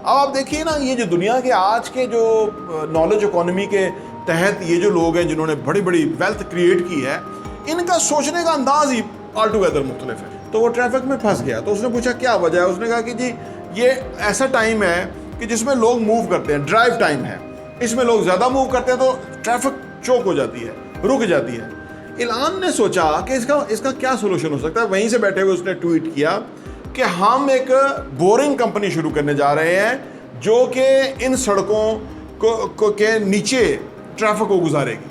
اب آپ دیکھیے نا، یہ جو دنیا کے آج کے جو نالج اکانومی کے تحت یہ جو لوگ ہیں جنہوں نے بڑی بڑی ویلتھ کریٹ کی ہے، ان کا سوچنے کا انداز ہی آل ٹوگیدر مختلف ہے۔ تو وہ ٹریفک میں پھنس گیا، تو اس نے پوچھا کیا وجہ ہے؟ اس نے کہا کہ جی یہ ایسا ٹائم ہے کہ جس میں لوگ موو کرتے ہیں، ڈرائیو ٹائم ہے، اس میں لوگ زیادہ موو کرتے ہیں تو ٹریفک چوک ہو جاتی ہے، رک جاتی ہے۔ ایلان نے سوچا کہ اس کا کیا سولوشن ہو سکتا ہے۔ وہیں سے بیٹھے ہوئے اس نے ٹویٹ کیا کہ ہم ایک بورنگ کمپنی شروع کرنے جا رہے ہیں جو کہ ان سڑکوں کے نیچے ٹریفک کو گزارے گی۔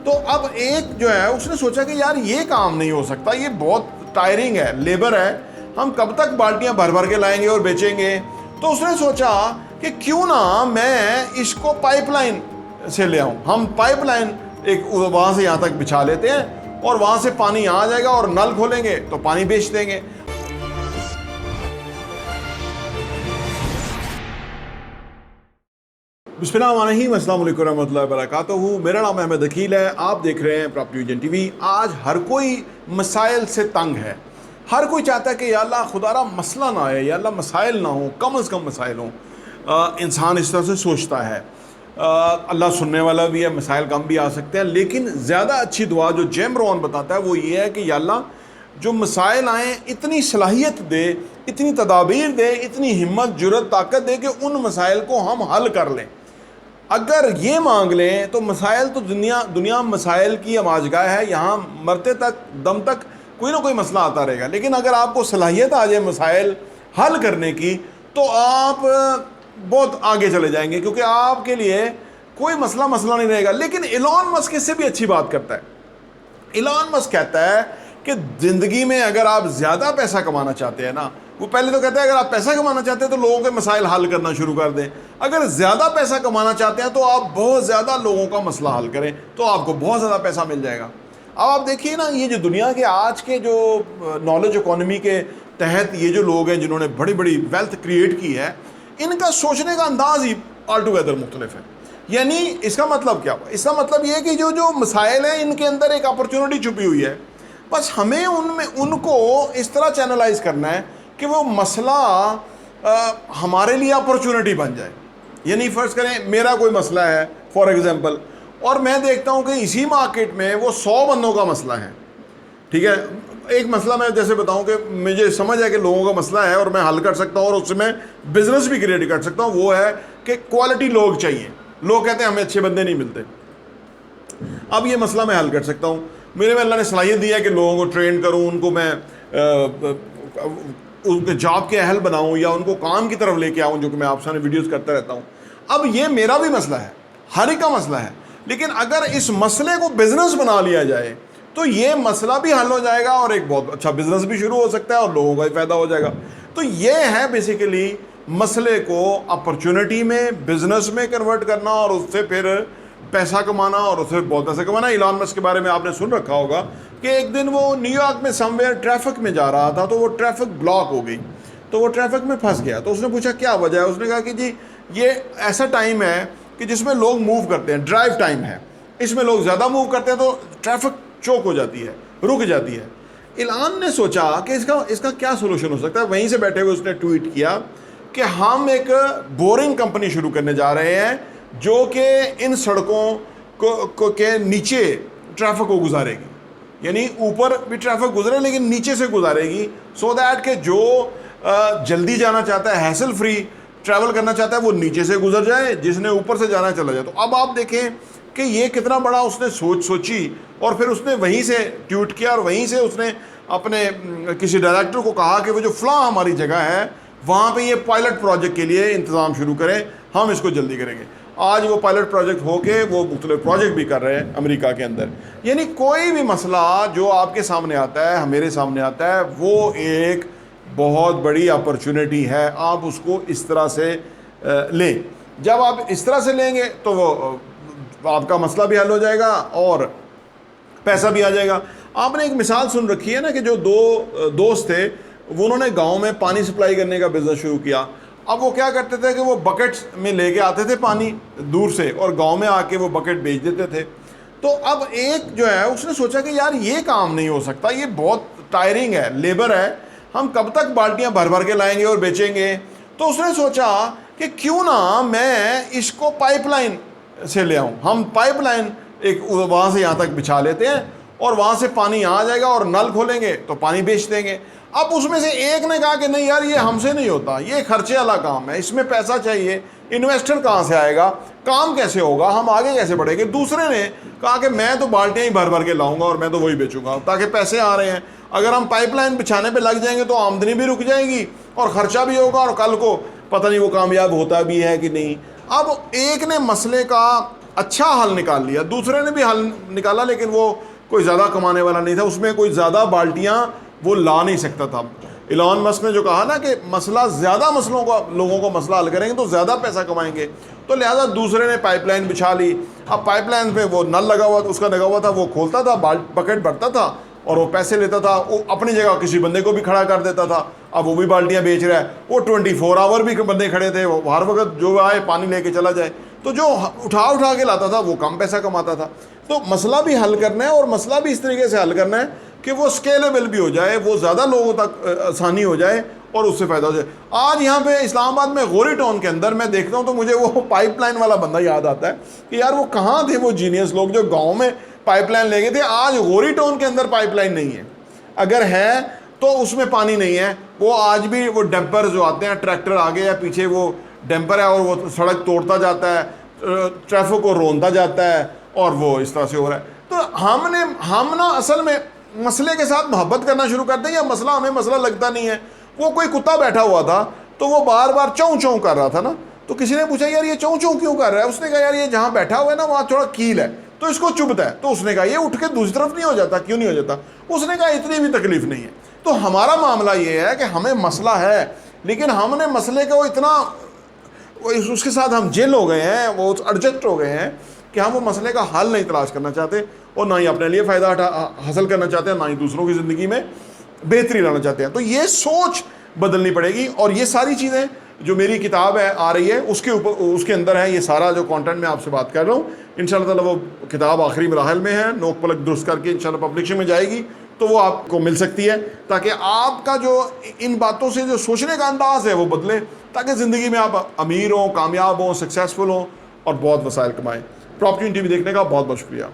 تو اب ایک جو ہے اس نے سوچا کہ یار یہ کام نہیں ہو سکتا، یہ بہت ٹائرنگ ہے، لیبر ہے، ہم کب تک بالٹیاں بھر بھر کے لائیں گے اور بیچیں گے؟ تو اس نے سوچا کہ کیوں نہ میں اس کو پائپ لائن سے لے آؤں، ہم پائپ لائن ایک وہاں سے یہاں تک بچھا لیتے ہیں اور وہاں سے پانی آ جائے گا اور نل کھولیں گے تو پانی بیچ دیں گے۔ بسم اللہ الرحمن الرحیم، السلام علیکم ورحمۃ اللہ وبرکاتہ۔ میرا نام احمد عقیل ہے، آپ دیکھ رہے ہیں پراپرٹی ویژن ٹی وی۔ آج ہر کوئی مسائل سے تنگ ہے، ہر کوئی چاہتا ہے کہ یا اللہ خدا را مسئلہ نہ آئے، یا اللہ مسائل نہ ہوں، کم از کم مسائل ہوں۔ انسان اس طرح سے سوچتا ہے، اللہ سننے والا بھی ہے، مسائل کم بھی آ سکتے ہیں، لیکن زیادہ اچھی دعا جو جیم روان بتاتا ہے وہ یہ ہے کہ یا اللہ جو مسائل آئیں اتنی صلاحیت دے، اتنی تدابیر دے، اتنی ہمت جرت طاقت دے کہ ان مسائل کو ہم حل کر لیں۔ اگر یہ مانگ لیں تو مسائل تو دنیا مسائل کی آماجگاہ ہے، یہاں مرتے تک دم تک کوئی نہ کوئی مسئلہ آتا رہے گا، لیکن اگر آپ کو صلاحیت آ جائے مسائل حل کرنے کی تو آپ بہت آگے چلے جائیں گے، کیونکہ آپ کے لیے کوئی مسئلہ نہیں رہے گا۔ لیکن ایلان مسک اس سے بھی اچھی بات کرتا ہے۔ ایلان مسک کہتا ہے کہ زندگی میں اگر آپ زیادہ پیسہ کمانا چاہتے ہیں نا، وہ پہلے تو کہتا ہے اگر آپ پیسہ کمانا چاہتے ہیں تو لوگوں کے مسائل حل کرنا شروع کر دیں، اگر زیادہ پیسہ کمانا چاہتے ہیں تو آپ بہت زیادہ لوگوں کا مسئلہ حل کریں تو آپ کو بہت زیادہ پیسہ مل جائے گا۔ اب آپ دیکھیے نا، یہ جو دنیا کے آج کے جو نالج اکانومی کے تحت یہ جو لوگ ہیں جنہوں نے بڑی بڑی ویلتھ کریٹ کی ہے، ان کا سوچنے کا انداز ہی آل ٹوگیدر مختلف ہے۔ یعنی اس کا مطلب کیا ہوا؟ اس کا مطلب یہ ہے کہ جو مسائل ہیں ان کے اندر ایک اپرچونٹی چھپی ہوئی ہے، بس ہمیں ان کو اس طرح چینلائز کرنا ہے کہ وہ مسئلہ ہمارے لیے اپرچونٹی بن جائے۔ یعنی فرض کریں میرا کوئی مسئلہ ہے فار ایگزامپل، اور میں دیکھتا ہوں کہ اسی مارکیٹ میں وہ 100 بندوں کا مسئلہ ہے، ٹھیک ہے؟ ایک مسئلہ میں جیسے بتاؤں کہ مجھے سمجھ ہے کہ لوگوں کا مسئلہ ہے اور میں حل کر سکتا ہوں اور اس سے میں بزنس بھی کریٹ کر سکتا ہوں، وہ ہے کہ کوالٹی لوگ چاہیے۔ لوگ کہتے ہیں ہمیں اچھے بندے نہیں ملتے، اب یہ مسئلہ میں حل کر سکتا ہوں۔ میرے میں اللہ نے صلاحیت دی ہے کہ لوگوں کو ٹرین کروں، ان کو میں ان کے جاب کے اہل بناؤں یا ان کو کام کی طرف لے کے آؤں، جو کہ میں آپ سامنے ویڈیوز کرتا رہتا ہوں۔ اب یہ میرا بھی مسئلہ ہے، ہر ایک کا مسئلہ ہے، لیکن اگر اس مسئلے کو بزنس بنا لیا جائے تو یہ مسئلہ بھی حل ہو جائے گا اور ایک بہت اچھا بزنس بھی شروع ہو سکتا ہے اور لوگوں کا بھی فائدہ ہو جائے گا۔ تو یہ ہے بیسیکلی مسئلے کو اپرچونٹی میں، بزنس میں کنورٹ کرنا اور اس سے پھر پیسہ کمانا اور اس سے بہت پیسہ کمانا۔ ایلان مسک کے بارے میں آپ نے سن رکھا ہوگا کہ ایک دن وہ نیو یارک میں سم ویئر ٹریفک میں جا رہا تھا تو وہ ٹریفک بلاک ہو گئی، تو وہ ٹریفک میں پھنس گیا۔ تو اس نے پوچھا کیا وجہ ہے؟ اس نے کہا کہ جی یہ ایسا ٹائم ہے کہ جس میں لوگ موو کرتے ہیں، ڈرائیو ٹائم ہے، اس میں لوگ زیادہ موو کرتے ہیں تو ٹریفک چوک ہو جاتی ہے، رک جاتی ہے۔ ایلان نے سوچا کہ اس کا کیا سولوشن ہو سکتا ہے۔ وہیں سے بیٹھے ہوئے اس نے ٹویٹ کیا کہ ہم ایک بورنگ کمپنی شروع کرنے جا رہے ہیں جو کہ ان سڑکوں کے نیچے ٹریفک کو گزارے گی، یعنی اوپر بھی ٹریفک گزرے لیکن نیچے سے گزارے گی، سو دیٹ کہ جو جلدی جانا چاہتا ہے، ہیسل فری ٹریول کرنا چاہتا ہے، وہ نیچے سے گزر جائے، جس نے اوپر سے جانا چلا جائے۔ تو اب آپ دیکھیں کہ یہ کتنا بڑا اس نے سوچی اور پھر اس نے وہیں سے ٹویٹ کیا اور وہیں سے اس نے اپنے کسی ڈائریکٹر کو کہا کہ وہ جو فلاں ہماری جگہ ہے وہاں پہ یہ پائلٹ پروجیکٹ کے لیے انتظام شروع کریں، ہم اس کو جلدی کریں گے۔ آج وہ پائلٹ پروجیکٹ ہو کے وہ مختلف پروجیکٹ بھی کر رہے ہیں امریکہ کے اندر۔ یعنی کوئی بھی مسئلہ جو آپ کے سامنے آتا ہے، میرے سامنے آتا ہے، وہ ایک بہت بڑی اپرچونٹی ہے، آپ اس کو اس طرح سے لیں۔ جب آپ اس طرح سے لیں گے تو وہ آپ کا مسئلہ بھی حل ہو جائے گا اور پیسہ بھی آ جائے گا۔ آپ نے ایک مثال سن رکھی ہے نا کہ جو دو دوست تھے، وہ انہوں نے گاؤں میں پانی سپلائی کرنے کا بزنس شروع کیا۔ اب وہ کیا کرتے تھے کہ وہ بکٹس میں لے کے آتے تھے پانی دور سے اور گاؤں میں آ کے وہ بکٹ بیچ دیتے تھے۔ تو اب ایک جو ہے اس نے سوچا کہ یار یہ کام نہیں ہو سکتا، یہ بہت ٹائرنگ ہے، لیبر ہے، ہم کب تک بالٹیاں بھر بھر کے لائیں گے اور بیچیں گے؟ تو اس نے سوچا کہ کیوں نہ میں اس کو پائپ لائن سے لے آؤں. ہم پائپ لائن ایک وہاں سے یہاں تک بچھا لیتے ہیں اور وہاں سے پانی یہاں آ جائے گا اور نل کھولیں گے تو پانی بیچ دیں گے. اب اس میں سے ایک نے کہا کہ نہیں یار یہ ہم سے نہیں ہوتا, یہ خرچے والا کام ہے, اس میں پیسہ چاہیے, انویسٹر کہاں سے آئے گا, کام کیسے ہوگا, ہم آگے کیسے بڑھیں گے. دوسرے نے کہا کہ میں تو بالٹیاں ہی بھر بھر کے لاؤں گا اور میں تو وہی بیچوں گا تاکہ پیسے آ رہے ہیں, اگر ہم پائپ لائن بچھانے پہ لگ جائیں گے تو آمدنی بھی رک جائے گی اور خرچہ بھی ہوگا اور کل کو پتہ نہیں وہ کامیاب ہوتا بھی ہے کہ نہیں. اب ایک نے مسئلے کا اچھا حل نکال لیا, دوسرے نے بھی حل نکالا لیکن وہ کوئی زیادہ کمانے والا نہیں تھا, اس میں کوئی زیادہ بالٹیاں وہ لا نہیں سکتا تھا. ایلان مسک نے جو کہا نا کہ مسئلہ زیادہ مسئلوں کو لوگوں کو مسئلہ حل کریں گے تو زیادہ پیسہ کمائیں گے, تو لہٰذا دوسرے نے پائپ لائن بچھا لی. اب پائپ لائن پہ وہ نل لگا ہوا اس کا لگا ہوا تھا, وہ کھولتا تھا, بکٹ بھرتا تھا اور وہ پیسے لیتا تھا, وہ اپنی جگہ کسی بندے کو بھی کھڑا کر دیتا تھا. اب وہ بھی بالٹیاں بیچ رہا ہے, وہ 24 آور بھی بندے کھڑے تھے, وہ ہر وقت جو آئے پانی لے کے چلا جائے, تو جو اٹھا کے لاتا تھا وہ کم پیسہ کماتا تھا. تو مسئلہ بھی حل کرنا ہے اور مسئلہ بھی اس طریقے سے حل کرنا ہے کہ وہ اسکیلیبل بھی ہو جائے, وہ زیادہ لوگوں تک آسانی ہو جائے اور اس سے فائدہ ہو جائے. آج یہاں پہ اسلام آباد میں غوری ٹاؤن کے اندر میں دیکھتا ہوں تو مجھے وہ پائپ لائن والا بندہ یاد آتا ہے کہ یار وہ کہاں تھے وہ جینیس لوگ جو گاؤں میں پائپ لائن لے گئے تھے. آج غوری ٹاؤن کے اندر پائپ لائن نہیں ہے, اگر ہے تو اس میں پانی نہیں ہے. وہ آج بھی وہ ڈمپر جو آتے ہیں, ٹریکٹر آگے یا پیچھے وہ ڈمپر ہے اور وہ سڑک توڑتا جاتا ہے, ٹریفک کو رونتا جاتا ہے اور وہ اس طرح سے ہو رہا ہے. تو ہم نا اصل میں مسئلے کے ساتھ محبت کرنا شروع کرتے ہیں, یا مسئلہ ہمیں مسئلہ لگتا نہیں ہے. وہ کوئی کتا بیٹھا ہوا تھا تو وہ بار بار چوں چوں کر رہا تھا نا, تو کسی نے پوچھا یار یہ چوں چوں کیوں کر رہا ہے, اس نے کہا یار یہ جہاں بیٹھا ہوا ہے نا وہاں تھوڑا کیل ہے تو اس کو چبھتا ہے. تو اس نے کہا یہ اٹھ کے دوسری طرف نہیں ہو جاتا, کیوں نہیں ہو جاتا؟ اس نے کہا اتنی بھی تکلیف نہیں ہے. تو ہمارا معاملہ یہ ہے کہ ہمیں مسئلہ ہے لیکن ہم نے مسئلے کو اتنا اس کے ساتھ ہم جل ہو گئے ہیں, وہ ایڈجسٹ ہو گئے ہیں کہ ہم وہ مسئلے کا حل نہیں تلاش کرنا چاہتے اور نہ ہی اپنے لیے فائدہ حاصل کرنا چاہتے ہیں, نہ ہی دوسروں کی زندگی میں بہتری لانا چاہتے ہیں. تو یہ سوچ بدلنی پڑے گی اور یہ ساری چیزیں جو میری کتاب ہے آ رہی ہے اس کے اندر ہے یہ سارا جو کانٹینٹ میں آپ سے بات کر رہا ہوں. انشاءاللہ تعالی وہ کتاب آخری مراحل میں ہے, نوک پلک درست کر کے انشاءاللہ پبلشنگ میں جائے گی تو وہ آپ کو مل سکتی ہے, تاکہ آپ کا جو ان باتوں سے جو سوچنے کا انداز ہے وہ بدلے, تاکہ زندگی میں آپ امیر ہوں, کامیاب ہوں, سکسیزفل ہوں اور بہت وسائل کمائیں. پراپرٹی ٹی وی دیکھنے کا بہت بہت شکریہ.